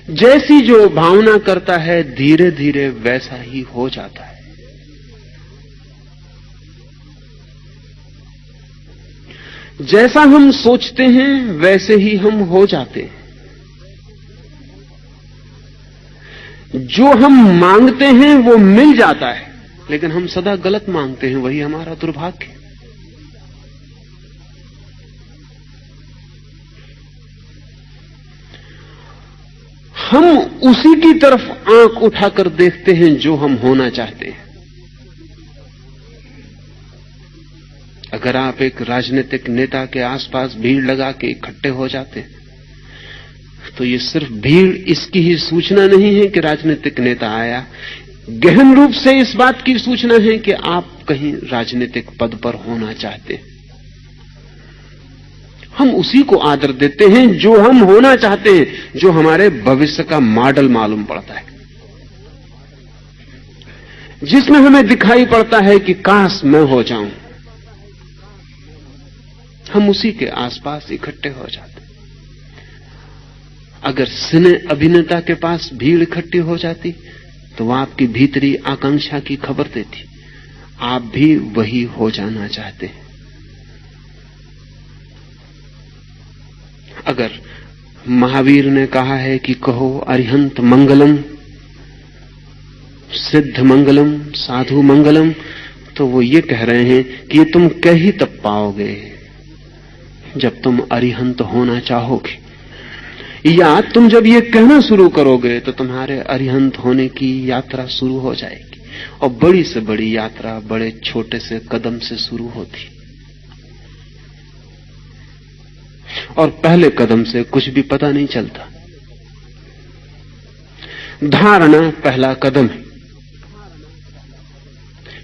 जैसी जो भावना करता है धीरे धीरे वैसा ही हो जाता है। जैसा हम सोचते हैं वैसे ही हम हो जाते हैं। जो हम मांगते हैं वो मिल जाता है, लेकिन हम सदा गलत मांगते हैं, वही हमारा दुर्भाग्य है। हम उसी की तरफ आंख उठाकर देखते हैं जो हम होना चाहते हैं। अगर आप एक राजनीतिक नेता के आसपास भीड़ लगा के इकट्ठे हो जाते हैं, तो ये सिर्फ भीड़ इसकी ही सूचना नहीं है कि राजनीतिक नेता आया, गहन रूप से इस बात की सूचना है कि आप कहीं राजनीतिक पद पर होना चाहते हैं। हम उसी को आदर देते हैं जो हम होना चाहते हैं, जो हमारे भविष्य का मॉडल मालूम पड़ता है, जिसमें हमें दिखाई पड़ता है कि काश मैं हो जाऊं। हम उसी के आसपास इकट्ठे हो जाते हैं। अगर सिने अभिनेता के पास भीड़ इकट्ठी हो जाती तो वह आपकी भीतरी आकांक्षा की खबर देती, आप भी वही हो जाना चाहते हैं। अगर महावीर ने कहा है कि कहो अरिहंत मंगलम, सिद्ध मंगलम, साधु मंगलम, तो वो ये कह रहे हैं कि ये तुम कह ही तब पाओगे जब तुम अरिहंत होना चाहोगे, या तुम जब ये कहना शुरू करोगे तो तुम्हारे अरिहंत होने की यात्रा शुरू हो जाएगी। और बड़ी से बड़ी यात्रा बड़े छोटे से कदम से शुरू होती, और पहले कदम से कुछ भी पता नहीं चलता। धारणा पहला कदम है।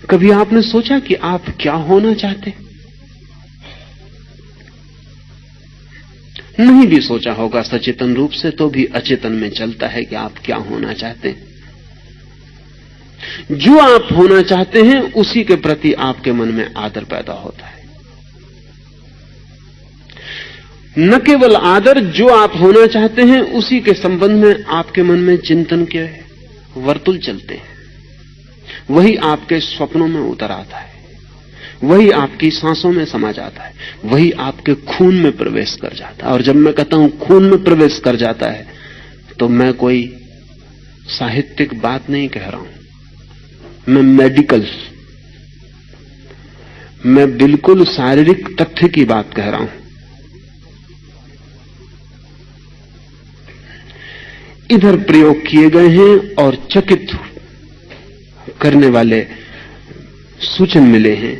कभी आपने सोचा कि आप क्या होना चाहते? नहीं भी सोचा होगा सचेतन रूप से, तो भी अचेतन में चलता है कि आप क्या होना चाहते हैं। जो आप होना चाहते हैं उसी के प्रति आपके मन में आदर पैदा होता है। न केवल आदर, जो आप होना चाहते हैं उसी के संबंध में आपके मन में चिंतन के वर्तुल चलते हैं। वही आपके स्वप्नों में उतर आता है, वही आपकी सांसों में समा जाता है, वही आपके खून में प्रवेश कर जाता है। और जब मैं कहता हूं खून में प्रवेश कर जाता है, तो मैं कोई साहित्यिक बात नहीं कह रहा हूं, मैं मेडिकल, मैं बिल्कुल शारीरिक तथ्य की बात कह रहा हूं। इधर प्रयोग किए गए हैं और चकित करने वाले सूचन मिले हैं।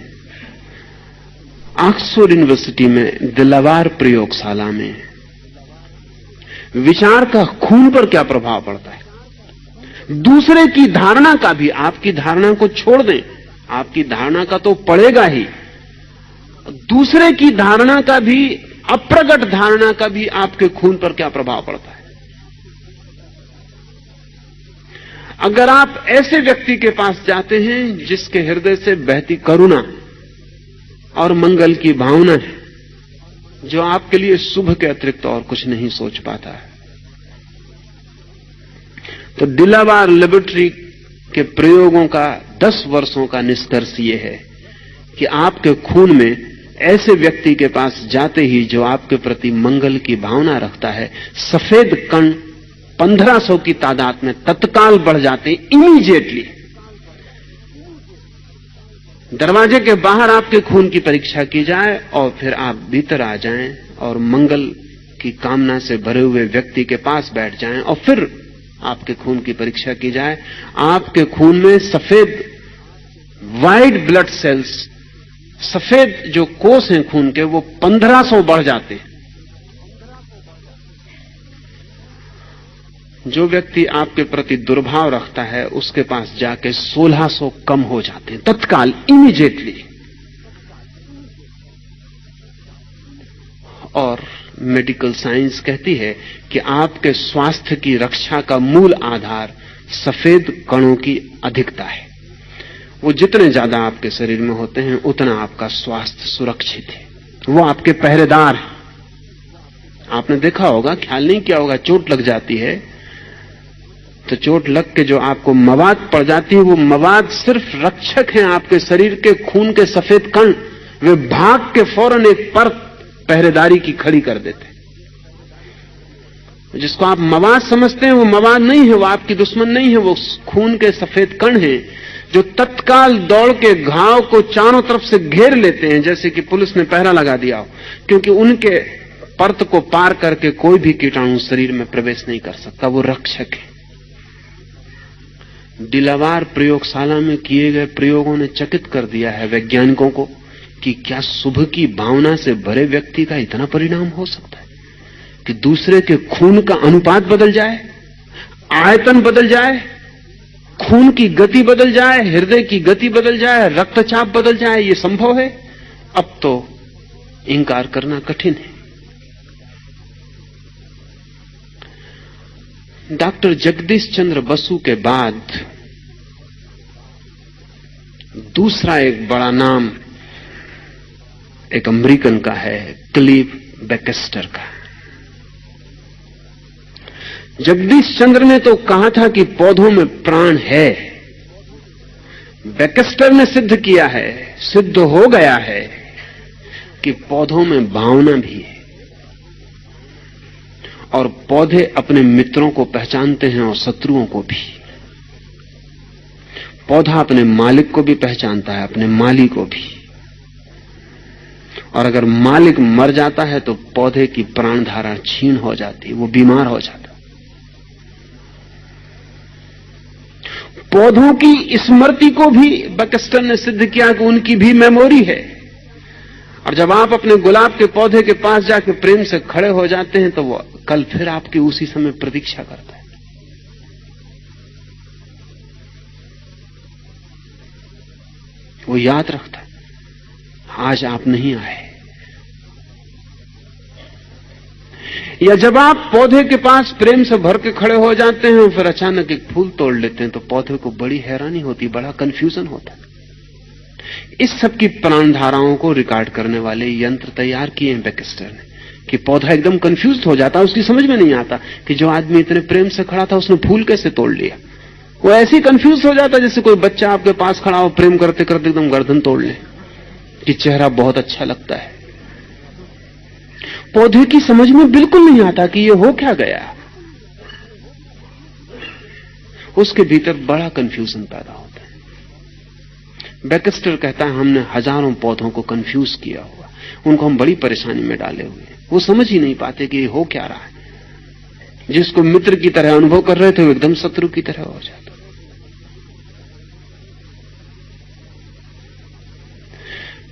ऑक्सफोर्ड यूनिवर्सिटी में दिलावार प्रयोगशाला में विचार का खून पर क्या प्रभाव पड़ता है, दूसरे की धारणा का भी, आपकी धारणा को छोड़ दें, आपकी धारणा का तो पड़ेगा ही, दूसरे की धारणा का भी, अप्रगट धारणा का भी आपके खून पर क्या प्रभाव पड़ता है। अगर आप ऐसे व्यक्ति के पास जाते हैं जिसके हृदय से बहती करुणा और मंगल की भावना है, जो आपके लिए शुभ के अतिरिक्त और कुछ नहीं सोच पाता है, तो दिलावार लेबोरेटरी के प्रयोगों का 10 वर्षों का निष्कर्ष यह है कि आपके खून में ऐसे व्यक्ति के पास जाते ही जो आपके प्रति मंगल की भावना रखता है, सफेद कण 1500 की तादाद में तत्काल बढ़ जाते, इमीडिएटली। दरवाजे के बाहर आपके खून की परीक्षा की जाए और फिर आप भीतर आ जाएं और मंगल की कामना से भरे हुए व्यक्ति के पास बैठ जाएं और फिर आपके खून की परीक्षा की जाए। आपके खून में सफेद वाइट ब्लड सेल्स, सफेद जो कोष हैं खून के, वो 1500 बढ़ जाते हैं। जो व्यक्ति आपके प्रति दुर्भाव रखता है उसके पास जाके 1600 कम हो जाते हैं, तत्काल, इमीडिएटली। और मेडिकल साइंस कहती है कि आपके स्वास्थ्य की रक्षा का मूल आधार सफेद कणों की अधिकता है। वो जितने ज्यादा आपके शरीर में होते हैं उतना आपका स्वास्थ्य सुरक्षित है। वो आपके पहरेदार हैं। आपने देखा होगा, ख्याल नहीं किया होगा, चोट लग जाती है तो चोट लग के जो आपको मवाद पड़ जाती है, वो मवाद सिर्फ रक्षक हैं आपके शरीर के खून के सफेद कण। वे भाग के फौरन एक परत पहरेदारी की खड़ी कर देते। जिसको आप मवाद समझते हैं वो मवाद नहीं है, वो आपकी दुश्मन नहीं है, वो खून के सफेद कण हैं जो तत्काल दौड़ के घाव को चारों तरफ से घेर लेते हैं, जैसे कि पुलिस ने पहरा लगा दिया हो। क्योंकि उनके परत को पार करके कोई भी कीटाणु शरीर में प्रवेश नहीं कर सकता, वो रक्षक है। डिलावार प्रयोगशाला में किए गए प्रयोगों ने चकित कर दिया है वैज्ञानिकों को कि क्या शुभ की भावना से भरे व्यक्ति का इतना परिणाम हो सकता है कि दूसरे के खून का अनुपात बदल जाए, आयतन बदल जाए, खून की गति बदल जाए, हृदय की गति बदल जाए, रक्तचाप बदल जाए। यह संभव है? अब तो इंकार करना कठिन है। डॉक्टर जगदीश चंद्र बसु के बाद दूसरा एक बड़ा नाम एक अमेरिकन का है, क्लीव बैक्स्टर का। जगदीश चंद्र ने तो कहा था कि पौधों में प्राण है, बैक्स्टर ने सिद्ध किया है, सिद्ध हो गया है कि पौधों में भावना भी है। और पौधे अपने मित्रों को पहचानते हैं और शत्रुओं को भी। पौधा अपने मालिक को भी पहचानता है, अपने माली को भी। और अगर मालिक मर जाता है तो पौधे की प्राणधारा क्षीण हो जाती है, वो बीमार हो जाता। पौधों की स्मृति को भी बैक्स्टर ने सिद्ध किया कि उनकी भी मेमोरी है। और जब आप अपने गुलाब के पौधे के पास जाके प्रेम से खड़े हो जाते हैं तो वो कल फिर आपकी उसी समय प्रतीक्षा करता है। वो याद रखता है, आज आप नहीं आए। या जब आप पौधे के पास प्रेम से भर के खड़े हो जाते हैं और फिर अचानक एक फूल तोड़ लेते हैं तो पौधे को बड़ी हैरानी होती, बड़ा कंफ्यूजन होता है। इस सब की प्राणधाराओं को रिकॉर्ड करने वाले यंत्र तैयार किए हैं बैक्स्टर ने कि पौधा एकदम कंफ्यूज हो जाता है, उसकी समझ में नहीं आता कि जो आदमी इतने प्रेम से खड़ा था उसने फूल कैसे तोड़ लिया। वो ऐसे ही कंफ्यूज हो जाता जैसे कोई बच्चा आपके पास खड़ा हो, प्रेम करते करते एकदम गर्दन तोड़ ले कि चेहरा बहुत अच्छा लगता है। पौधे की समझ में बिल्कुल नहीं आता कि ये हो क्या गया। उसके भीतर बड़ा कंफ्यूजन पैदा होता है। बैक्स्टर कहता है हमने हजारों पौधों को कंफ्यूज किया हुआ, उनको हम बड़ी परेशानी में डाले हुए हैं। वो समझ ही नहीं पाते कि ये हो क्या रहा है। जिसको मित्र की तरह अनुभव कर रहे थे वो एकदम शत्रु की तरह हो जाता।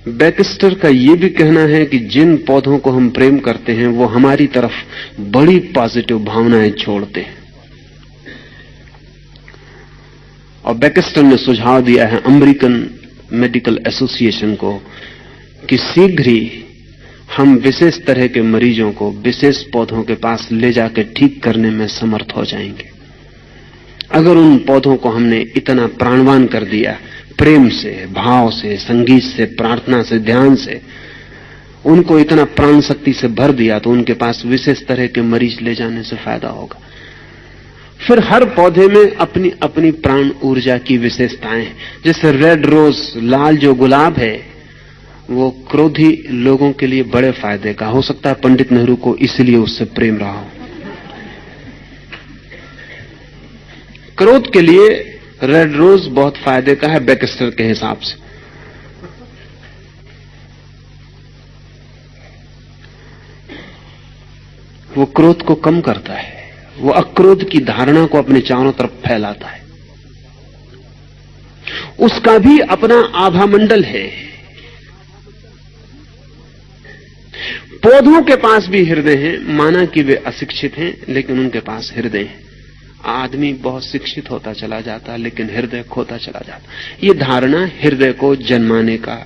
बैक्स्टर का यह भी कहना है कि जिन पौधों को हम प्रेम करते हैं वो हमारी तरफ बड़ी पॉजिटिव भावनाएं छोड़ते हैं। और बैक्स्टर ने सुझाव दिया है अमेरिकन मेडिकल एसोसिएशन को कि शीघ्र ही हम विशेष तरह के मरीजों को विशेष पौधों के पास ले जाकर ठीक करने में समर्थ हो जाएंगे। अगर उन पौधों को हमने इतना प्राणवान कर दिया, प्रेम से, भाव से, संगीत से, प्रार्थना से, ध्यान से, उनको इतना प्राण शक्ति से भर दिया तो उनके पास विशेष तरह के मरीज ले जाने से फायदा होगा। फिर हर पौधे में अपनी अपनी प्राण ऊर्जा की विशेषताएं हैं। जैसे रेड रोज, लाल जो गुलाब है, वो क्रोधी लोगों के लिए बड़े फायदे का हो सकता है। पंडित नेहरू को इसलिए उससे प्रेम रहा हो। क्रोध के लिए रेड रोज बहुत फायदे का है बैक्स्टर के हिसाब से। वो क्रोध को कम करता है, वो अक्रोध की धारणा को अपने चारों तरफ फैलाता है। उसका भी अपना आभा मंडल है। पौधों के पास भी हृदय है। माना कि वे अशिक्षित हैं लेकिन उनके पास हृदय है। आदमी बहुत शिक्षित होता चला जाता लेकिन हृदय खोता चला जाता। ये धारणा हृदय को जन्माने का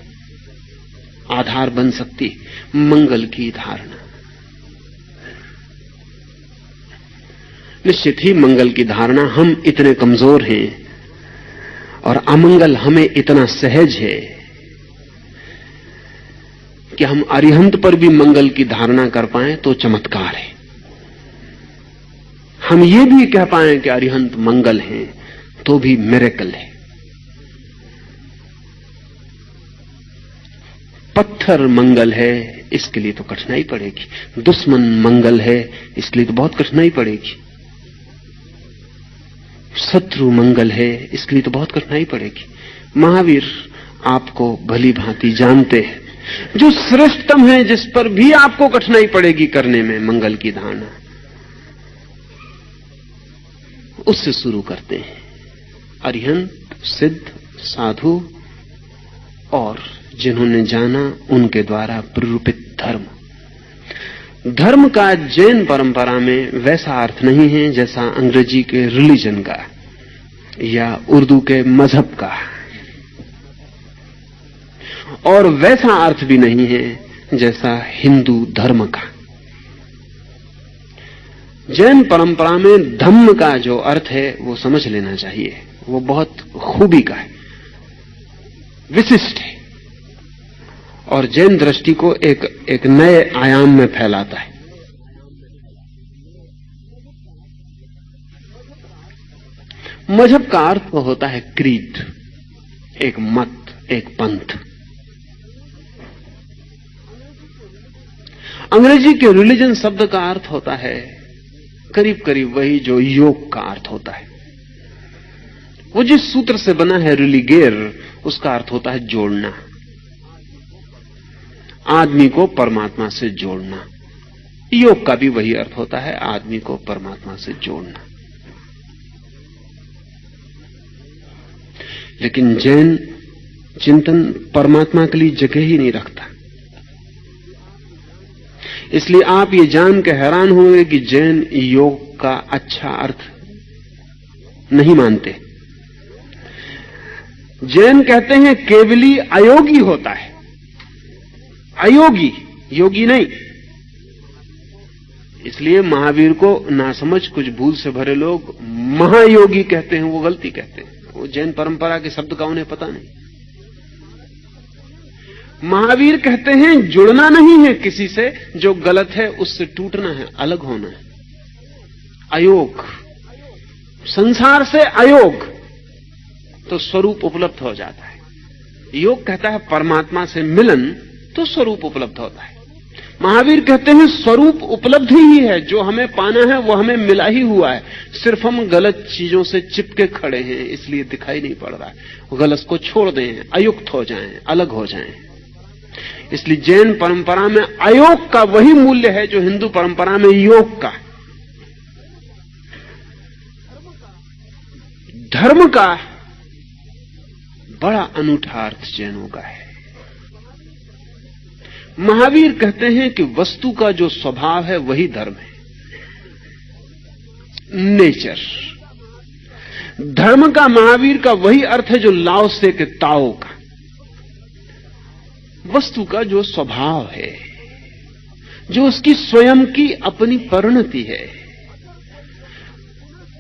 आधार बन सकती है। मंगल की धारणा, निश्चित ही मंगल की धारणा, हम इतने कमजोर हैं और अमंगल हमें इतना सहज है कि हम अरिहंत पर भी मंगल की धारणा कर पाए तो चमत्कार है। हम ये भी कह पाएं कि अरिहंत मंगल हैं तो भी मिरेकल है। पत्थर मंगल है इसके लिए तो कठिनाई पड़ेगी, दुश्मन मंगल है इसके लिए तो बहुत कठिनाई पड़ेगी, शत्रु मंगल है इसके लिए तो बहुत कठिनाई पड़ेगी। महावीर आपको भली भांति जानते हैं, जो श्रेष्ठतम है जिस पर भी आपको कठिनाई पड़ेगी करने में मंगल की धारणा, उससे शुरू करते हैं। अरिहंत, सिद्ध, साधु और जिन्होंने जाना उनके द्वारा प्ररूपित धर्म। धर्म का जैन परंपरा में वैसा अर्थ नहीं है जैसा अंग्रेजी के रिलीजन का या उर्दू के मजहब का, और वैसा अर्थ भी नहीं है जैसा हिंदू धर्म का। जैन परंपरा में धम्म का जो अर्थ है वो समझ लेना चाहिए, वो बहुत खूबी का है, विशिष्ट है, और जैन दृष्टि को एक नए आयाम में फैलाता है। मजहब का अर्थ तो होता है क्रीड, एक मत, एक पंथ। अंग्रेजी के रिलीजन शब्द का अर्थ होता है करीब करीब वही जो योग का अर्थ होता है। वो जिस सूत्र से बना है रिलीगेर, उसका अर्थ होता है जोड़ना, आदमी को परमात्मा से जोड़ना। योग का भी वही अर्थ होता है, आदमी को परमात्मा से जोड़ना। लेकिन जैन चिंतन परमात्मा के लिए जगह ही नहीं रखता। इसलिए आप ये जान के हैरान होंगे कि जैन योग का अच्छा अर्थ नहीं मानते। जैन कहते हैं केवली अयोगी होता है, अयोगी, योगी नहीं। इसलिए महावीर को नासमझ कुछ भूल से भरे लोग महायोगी कहते हैं, वो गलती कहते हैं। वो जैन परंपरा के शब्द का उन्हें पता नहीं। महावीर कहते हैं जुड़ना नहीं है किसी से, जो गलत है उससे टूटना है, अलग होना है। अयोग, संसार से अयोग, तो स्वरूप उपलब्ध हो जाता है। योग कहता है परमात्मा से मिलन, तो स्वरूप उपलब्ध होता है। महावीर कहते हैं स्वरूप उपलब्ध ही है, जो हमें पाना है वो हमें मिला ही हुआ है, सिर्फ हम गलत चीजों से चिपके खड़े हैं इसलिए दिखाई नहीं पड़ रहा है। गलत को छोड़ दें, अयुक्त हो जाएं, अलग हो जाएं। इसलिए जैन परंपरा में अयोग का वही मूल्य है जो हिंदू परंपरा में योग का। धर्म का बड़ा अनूठा अर्थ जैनों का है। महावीर कहते हैं कि वस्तु का जो स्वभाव है वही धर्म है, नेचर। धर्म का महावीर का वही अर्थ है जो लाओ से के ताओ का, वस्तु का जो स्वभाव है, जो उसकी स्वयं की अपनी परिणति है।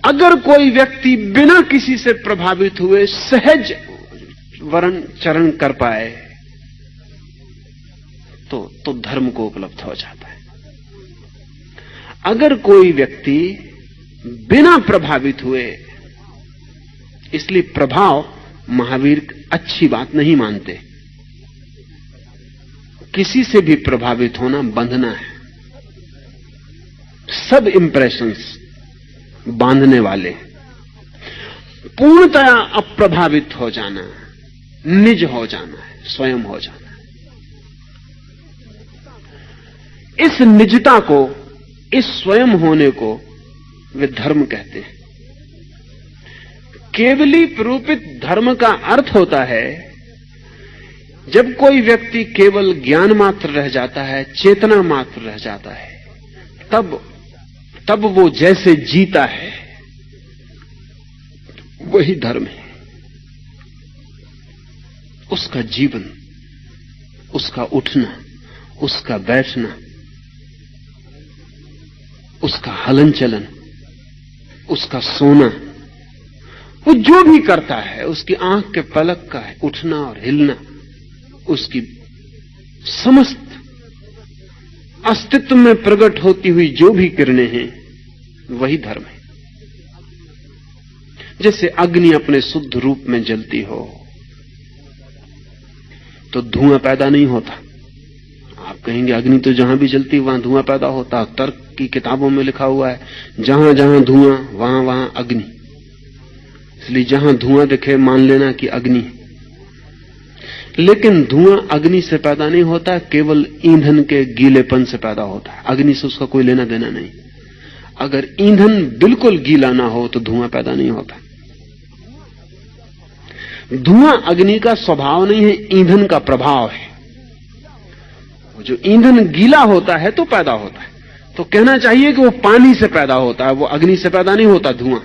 अगर कोई व्यक्ति बिना किसी से प्रभावित हुए सहज वर्ण चरण कर पाए तो धर्म को उपलब्ध हो जाता है। अगर कोई व्यक्ति बिना प्रभावित हुए, इसलिए प्रभाव महावीर अच्छी बात नहीं मानते। किसी से भी प्रभावित होना बंधना है। सब इंप्रेशंस बांधने वाले। पूर्णतया अप्रभावित हो जाना, निज हो जाना है, स्वयं हो जाना है। इस निजता को, इस स्वयं होने को वे धर्म कहते हैं। केवली प्ररूपित धर्म का अर्थ होता है जब कोई व्यक्ति केवल ज्ञान मात्र रह जाता है, चेतना मात्र रह जाता है, तब वो जैसे जीता है वही धर्म है। उसका जीवन, उसका उठना, उसका बैठना, उसका हलन चलन, उसका सोना, वो जो भी करता है, उसकी आंख के पलक का है उठना और हिलना, उसकी समस्त अस्तित्व में प्रकट होती हुई जो भी किरणें हैं वही धर्म है। जैसे अग्नि अपने शुद्ध रूप में जलती हो तो धुआं पैदा नहीं होता। आप कहेंगे अग्नि तो जहां भी जलती वहां धुआं पैदा होता। तर्क की किताबों में लिखा हुआ है जहां जहां धुआं वहां वहां अग्नि। इसलिए जहां धुआं दिखे मान लेना कि अग्नि है। लेकिन धुआं अग्नि से पैदा नहीं होता, केवल ईंधन के गीलेपन से पैदा होता है। अग्नि से उसका कोई लेना देना नहीं। अगर ईंधन बिल्कुल गीला ना हो तो धुआं पैदा नहीं होता। धुआं अग्नि का स्वभाव नहीं है, ईंधन का प्रभाव है। जो ईंधन गीला होता है तो पैदा होता है। तो कहना चाहिए कि वो पानी से पैदा होता है, वो अग्नि से पैदा नहीं होता धुआं।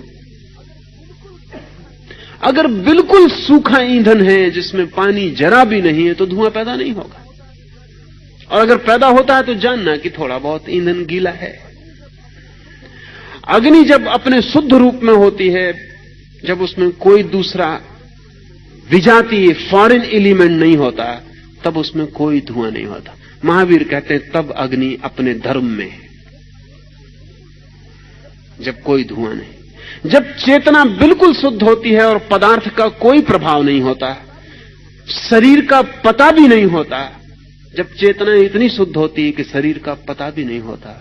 अगर बिल्कुल सूखा ईंधन है जिसमें पानी जरा भी नहीं है तो धुआं पैदा नहीं होगा। और अगर पैदा होता है तो जानना कि थोड़ा बहुत ईंधन गीला है। अग्नि जब अपने शुद्ध रूप में होती है, जब उसमें कोई दूसरा विजातीय फॉरेन एलिमेंट नहीं होता, तब उसमें कोई धुआं नहीं होता। महावीर कहते हैं तब अग्नि अपने धर्म में है, जब कोई धुआं नहीं। जब चेतना बिल्कुल शुद्ध होती है और पदार्थ का कोई प्रभाव नहीं होता, शरीर का पता भी नहीं होता, जब चेतना इतनी शुद्ध होती है कि शरीर का पता भी नहीं होता,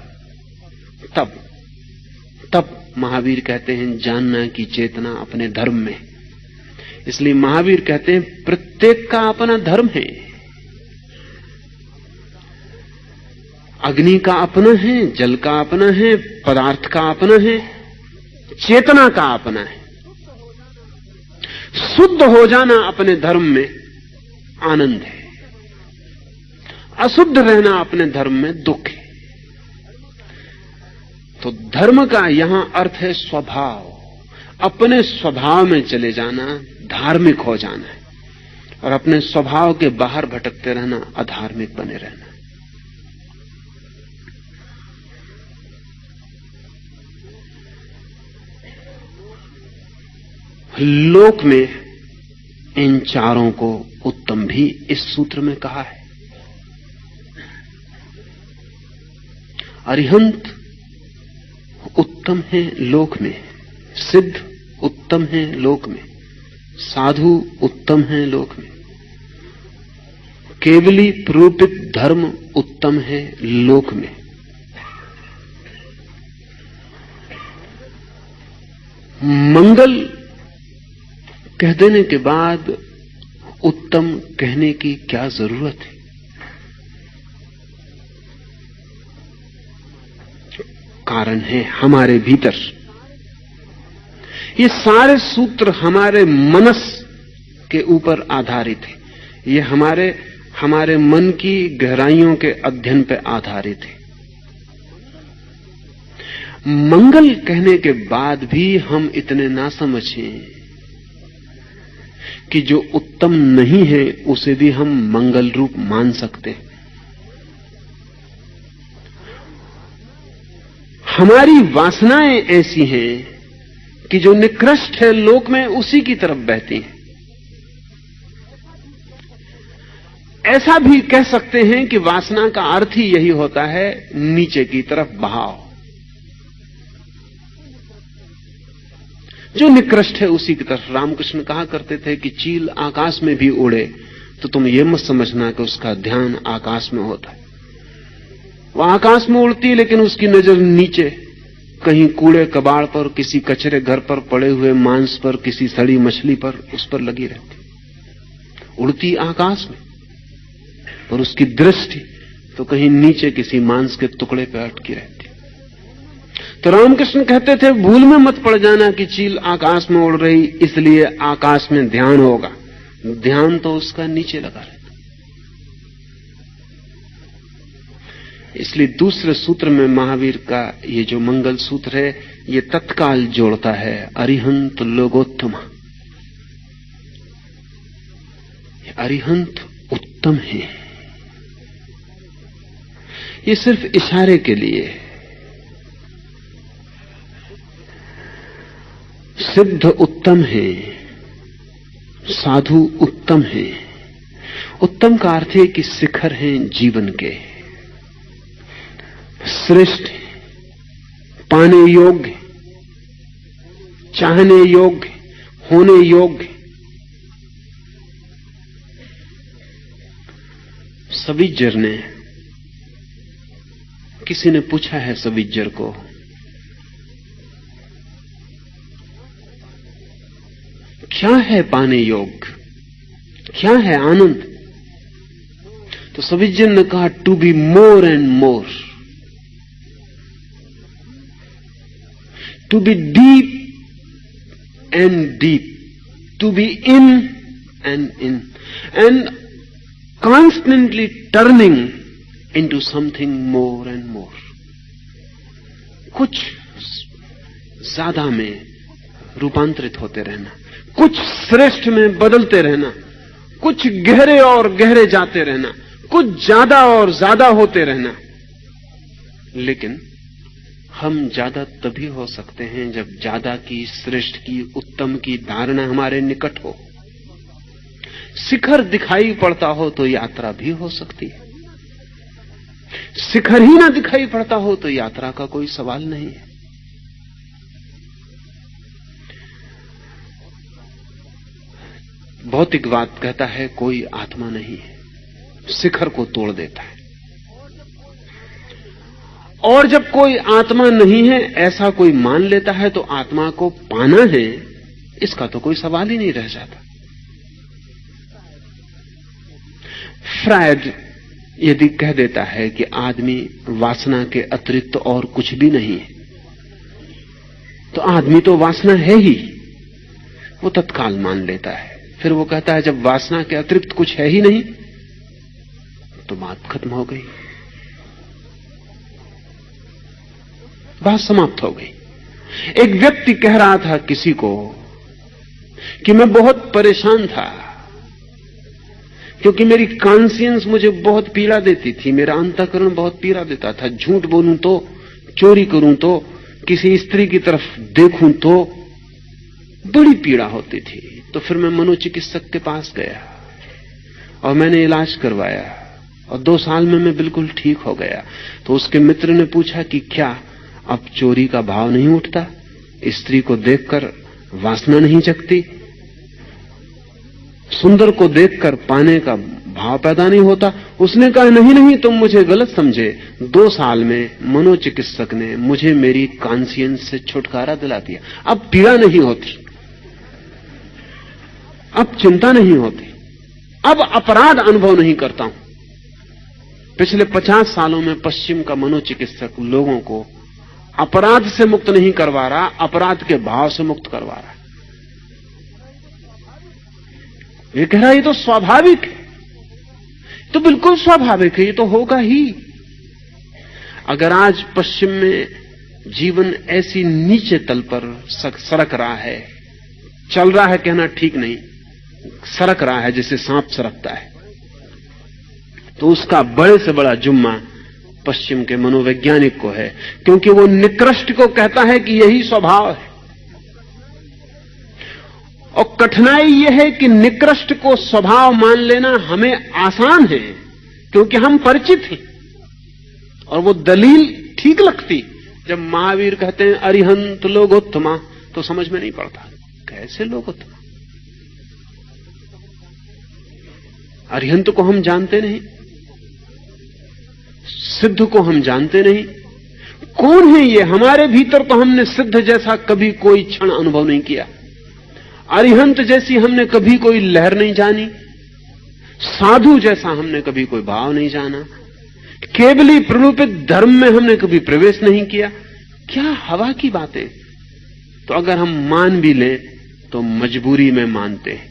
तब महावीर कहते हैं जानना कि चेतना अपने धर्म में। इसलिए महावीर कहते हैं प्रत्येक का अपना धर्म है। अग्नि का अपना है, जल का अपना है, पदार्थ का अपना है, चेतना का अपना है। शुद्ध हो जाना अपने धर्म में आनंद है, अशुद्ध रहना अपने धर्म में दुख है। तो धर्म का यहां अर्थ है स्वभाव। अपने स्वभाव में चले जाना धार्मिक हो जाना है, और अपने स्वभाव के बाहर भटकते रहना अधार्मिक बने रहना। लोक में इन चारों को उत्तम भी इस सूत्र में कहा है। अरिहंत उत्तम है लोक में, सिद्ध उत्तम है लोक में, साधु उत्तम है लोक में, केवली प्रूपित धर्म उत्तम है लोक में। मंगल कह देने के बाद उत्तम कहने की क्या जरूरत है? कारण है हमारे भीतर। ये सारे सूत्र हमारे मनस के ऊपर आधारित है। ये हमारे मन की गहराइयों के अध्ययन पर आधारित है। मंगल कहने के बाद भी हम इतने ना समझें कि जो उत्तम नहीं है उसे भी हम मंगल रूप मान सकते हैं। हमारी वासनाएं ऐसी हैं कि जो निकृष्ट है लोक में उसी की तरफ बहती हैं। ऐसा भी कह सकते हैं कि वासना का अर्थ ही यही होता है, नीचे की तरफ बहाव। जो निकृष्ट है उसी की तरफ। रामकृष्ण कहा करते थे कि चील आकाश में भी उड़े तो तुम ये मत समझना कि उसका ध्यान आकाश में होता है। वो आकाश में उड़ती है लेकिन उसकी नजर नीचे कहीं कूड़े कबाड़ पर, किसी कचरे घर पर पड़े हुए मांस पर, किसी सड़ी मछली पर, उस पर लगी रहती। उड़ती आकाश में और उसकी दृष्टि तो कहीं नीचे किसी मांस के टुकड़े पर अटकी रहती। तो रामकृष्ण कहते थे भूल में मत पड़ जाना कि चील आकाश में उड़ रही इसलिए आकाश में ध्यान होगा। ध्यान तो उसका नीचे लगा रहता। इसलिए दूसरे सूत्र में महावीर का ये जो मंगल सूत्र है ये तत्काल जोड़ता है अरिहंत लोगोत्तम। अरिहंत उत्तम है। ये सिर्फ इशारे के लिए है। सिद्ध उत्तम है, साधु उत्तम है। उत्तम का अर्थ है कि शिखर हैं जीवन के, श्रेष्ठ, पाने योग्य, चाहने योग्य, होने योग्य। सविज्जर ने, किसी ने पूछा है सविज्जर को, क्या है पाने योग्य, क्या है आनंद? तो सविज्जर ने कहा, to be more and more, to be deep and deep, to be in and constantly turning into something more and more. कुछ ज्यादा में रूपांतरित होते रहना, कुछ श्रेष्ठ में बदलते रहना, कुछ गहरे और गहरे जाते रहना, कुछ ज्यादा और ज्यादा होते रहना। लेकिन हम ज्यादा तभी हो सकते हैं जब ज्यादा की, श्रेष्ठ की, उत्तम की धारणा हमारे निकट हो। शिखर दिखाई पड़ता हो तो यात्रा भी हो सकती है, शिखर ही ना दिखाई पड़ता हो तो यात्रा का कोई सवाल नहीं है। भौतिकवाद कहता है कोई आत्मा नहीं है, शिखर को तोड़ देता है। और जब कोई आत्मा नहीं है ऐसा कोई मान लेता है तो आत्मा को पाना है, इसका तो कोई सवाल ही नहीं रह जाता। फ्रायड यदि कह देता है कि आदमी वासना के अतिरिक्त और कुछ भी नहीं है, तो आदमी तो वासना है ही, वो तत्काल मान लेता है। फिर वो कहता है जब वासना के अतिरिक्त कुछ है ही नहीं तो बात खत्म हो गई, बात समाप्त हो गई। एक व्यक्ति कह रहा था किसी को कि मैं बहुत परेशान था क्योंकि मेरी कॉन्शियंस मुझे बहुत पीड़ा देती थी, मेरा अंतःकरण बहुत पीड़ा देता था। झूठ बोलूं तो, चोरी करूं तो, किसी स्त्री की तरफ देखूं तो बड़ी पीड़ा होती थी। तो फिर मैं मनोचिकित्सक के पास गया और मैंने इलाज करवाया और 2 साल में मैं बिल्कुल ठीक हो गया। तो उसके मित्र ने पूछा कि क्या अब चोरी का भाव नहीं उठता, स्त्री को देखकर वासना नहीं जगती, सुंदर को देखकर पाने का भाव पैदा नहीं होता? उसने कहा नहीं नहीं, तुम मुझे गलत समझे। 2 साल में मनोचिकित्सक ने मुझे मेरी कॉन्शियंस से छुटकारा दिला दिया। अब पीड़ा नहीं होती, अब चिंता नहीं होती, अब अपराध अनुभव नहीं करता हूं। पिछले 50 सालों में पश्चिम का मनोचिकित्सक लोगों को अपराध से मुक्त नहीं करवा रहा, अपराध के भाव से मुक्त करवा रहा। ये कह रहा है ये तो स्वाभाविक है, तो बिल्कुल स्वाभाविक है, ये तो होगा ही। अगर आज पश्चिम में जीवन ऐसी नीचे तल पर सरक रहा है, चल रहा है कहना ठीक नहीं, सरक रहा है जैसे सांप सरकता है, तो उसका बड़े से बड़ा जुम्मा पश्चिम के मनोवैज्ञानिक को है, क्योंकि वो निकृष्ट को कहता है कि यही स्वभाव है। और कठिनाई यह है कि निकृष्ट को स्वभाव मान लेना हमें आसान है क्योंकि हम परिचित हैं, और वो दलील ठीक लगती। जब महावीर कहते हैं अरिहंत लोगोत्तमा, तो समझ में नहीं पड़ता कैसे लोगोत्तमा। अरिहंत को हम जानते नहीं, सिद्ध को हम जानते नहीं। कौन है ये? हमारे भीतर तो हमने सिद्ध जैसा कभी कोई क्षण अनुभव नहीं किया, अरिहंत जैसी हमने कभी कोई लहर नहीं जानी, साधु जैसा हमने कभी कोई भाव नहीं जाना, केवली प्ररूपित धर्म में हमने कभी प्रवेश नहीं किया। क्या हवा की बातें। तो अगर हम मान भी लें तो मजबूरी में मानते हैं,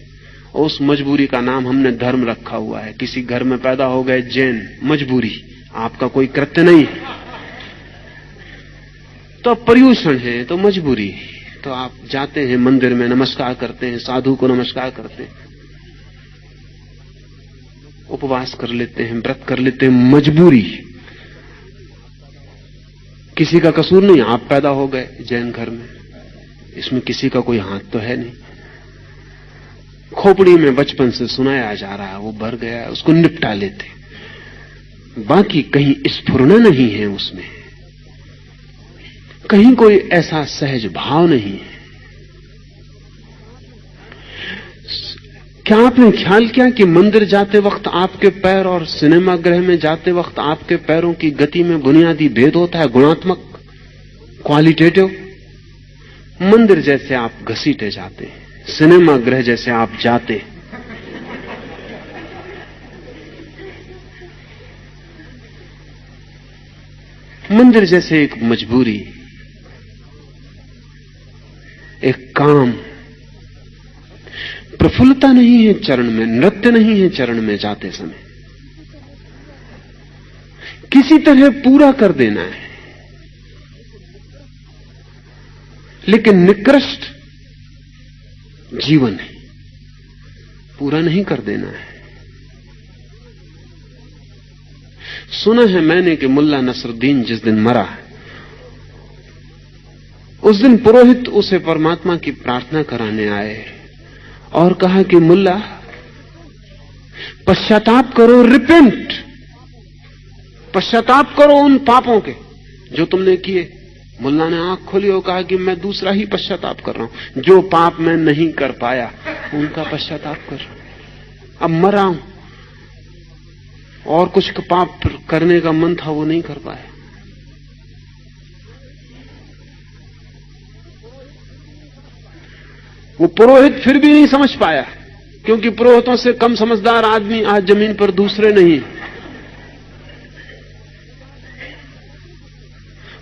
और उस मजबूरी का नाम हमने धर्म रखा हुआ है। किसी घर में पैदा हो गए जैन, मजबूरी, आपका कोई कृत्य नहीं, तो पर्यूषण है तो मजबूरी। तो आप जाते हैं मंदिर में, नमस्कार करते हैं, साधु को नमस्कार करते हैं, उपवास कर लेते हैं, व्रत कर लेते हैं, मजबूरी। किसी का कसूर नहीं, आप पैदा हो गए जैन घर में, इसमें किसी का कोई हाथ तो है नहीं। खोपड़ी में बचपन से सुनाया जा रहा है, वो भर गया, उसको निपटा लेते, बाकी कहीं स्फुरना नहीं है उसमें, कहीं कोई ऐसा सहज भाव नहीं है। क्या आपने ख्याल किया कि मंदिर जाते वक्त आपके पैर और सिनेमा गृह में जाते वक्त आपके पैरों की गति में बुनियादी भेद होता है, गुणात्मक, क्वालिटेटिव। मंदिर जैसे आप घसीटे जाते हैं, सिनेमा गृह जैसे आप जाते हैं। मंदिर जैसे एक मजबूरी, एक काम। प्रफुल्लता नहीं है चरण में, नृत्य नहीं है चरण में जाते समय। किसी तरह पूरा कर देना है, लेकिन निकृष्ट जीवन है, पूरा नहीं कर देना है। सुना है मैंने कि मुल्ला नसरुद्दीन जिस दिन मरा, उस दिन पुरोहित उसे परमात्मा की प्रार्थना कराने आए और कहा कि मुल्ला, पश्चाताप करो, रिपेंट, पश्चाताप करो उन पापों के जो तुमने किए। मुल्ला ने आंख खोली और कहा कि मैं दूसरा ही पश्चाताप कर रहा हूं, जो पाप मैं नहीं कर पाया उनका पश्चाताप कर रहा हूं। अब मरा हूं और कुछ पाप करने का मन था वो नहीं कर पाया। वो पुरोहित फिर भी नहीं समझ पाया, क्योंकि पुरोहितों से कम समझदार आदमी आज जमीन पर दूसरे नहीं।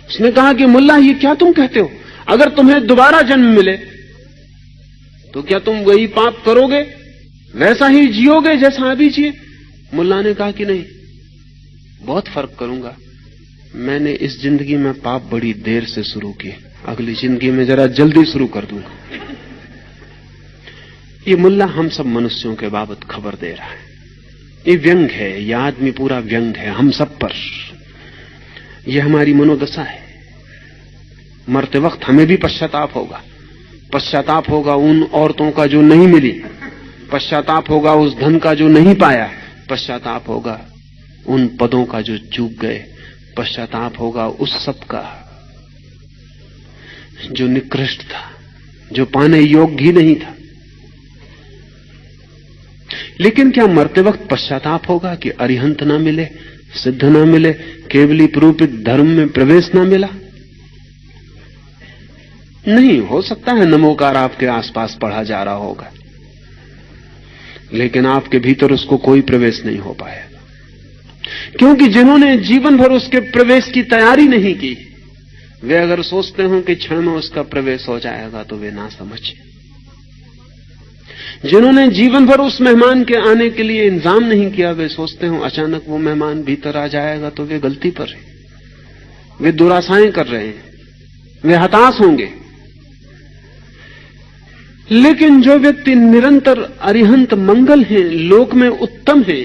उसने कहा कि मुल्ला, ये क्या तुम कहते हो? अगर तुम्हें दोबारा जन्म मिले तो क्या तुम वही पाप करोगे, वैसा ही जियोगे जैसा अभी जिए? मुल्ला ने कहा कि नहीं, बहुत फर्क करूंगा। मैंने इस जिंदगी में पाप बड़ी देर से शुरू किए, अगली जिंदगी में जरा जल्दी शुरू कर दूंगा। ये मुल्ला हम सब मनुष्यों के बाबत खबर दे रहा है। ये व्यंग है, ये आदमी पूरा व्यंग है हम सब पर। यह हमारी मनोदशा है। मरते वक्त हमें भी पश्चाताप होगा। पश्चाताप होगा उन औरतों का जो नहीं मिली, पश्चाताप होगा उस धन का जो नहीं पाया, पश्चाताप होगा उन पदों का जो चूक गए, पश्चाताप होगा उस सब का जो निकृष्ट था, जो पाने योग्य ही नहीं था। लेकिन क्या मरते वक्त पश्चाताप होगा कि अरिहंत ना मिले, सिद्ध ना मिले, केवली प्रूपित धर्म में प्रवेश ना मिला? नहीं, हो सकता है नमोकार आपके आसपास पढ़ा जा रहा होगा, लेकिन आपके भीतर उसको कोई प्रवेश नहीं हो पाएगा, क्योंकि जिन्होंने जीवन भर उसके प्रवेश की तैयारी नहीं की, वे अगर सोचते हो कि क्षण में उसका प्रवेश हो जाएगा तो वे ना समझे। जिन्होंने जीवन भर उस मेहमान के आने के लिए इंतजाम नहीं किया, वे सोचते हो अचानक वो मेहमान भीतर आ जाएगा, तो वे गलती पर हैं, वे दुराशाएं कर रहे हैं, वे हताश होंगे। लेकिन जो व्यक्ति निरंतर अरिहंत मंगल है, लोक में उत्तम है,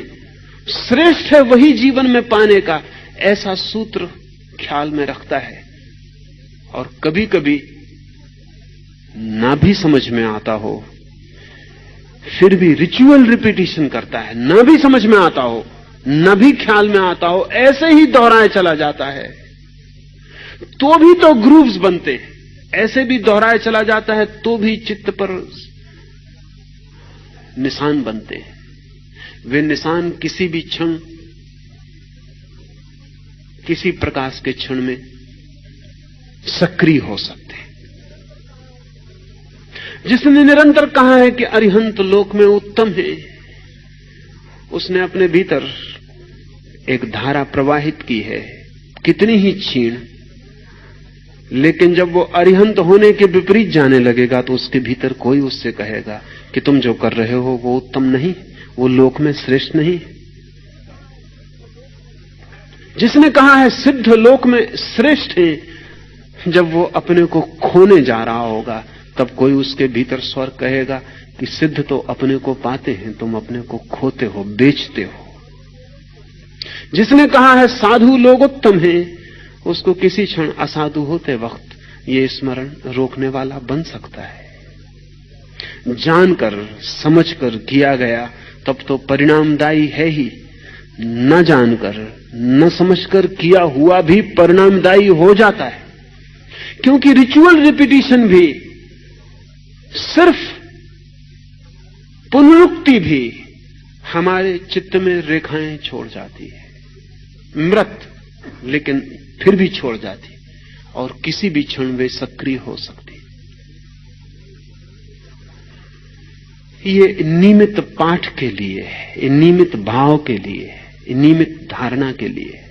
श्रेष्ठ है, वही जीवन में पाने का ऐसा सूत्र ख्याल में रखता है और कभी कभी ना भी समझ में आता हो फिर भी रिचुअल रिपीटिशन करता है, ना भी समझ में आता हो, ना भी ख्याल में आता हो, ऐसे ही दोहराए चला जाता है, तो भी तो ग्रूव्स बनते हैं, ऐसे भी दोहराए चला जाता है तो भी चित्त पर निशान बनते हैं। वे निशान किसी भी क्षण, किसी प्रकाश के क्षण में सक्रिय हो सकते हैं। जिसने निरंतर कहा है कि अरिहंत लोक में उत्तम है, उसने अपने भीतर एक धारा प्रवाहित की है, कितनी ही क्षीण, लेकिन जब वो अरिहंत होने के विपरीत जाने लगेगा तो उसके भीतर कोई उससे कहेगा कि तुम जो कर रहे हो वो उत्तम नहीं, वो लोक में श्रेष्ठ नहीं। जिसने कहा है सिद्ध लोक में श्रेष्ठ है, जब वो अपने को खोने जा रहा होगा तब कोई उसके भीतर स्वर कहेगा कि सिद्ध तो अपने को पाते हैं, तुम अपने को खोते हो, बेचते हो। जिसने कहा है साधु लोग उत्तम हैं, उसको किसी क्षण असाधु होते वक्त ये स्मरण रोकने वाला बन सकता है। जानकर समझकर किया गया तब तो परिणामदायी है ही, न जानकर न समझकर किया हुआ भी परिणामदायी हो जाता है, क्योंकि रिचुअल रिपीटिशन भी सिर्फ पुनरुक्त सुसुप्ति भी हमारे चित्त में रेखाएं छोड़ जाती है, मृत लेकिन फिर भी छोड़ जाती, और किसी भी क्षण वे सक्रिय हो सकती। ये नियमित पाठ के लिए है, नियमित भाव के लिए है, नियमित धारणा के लिए।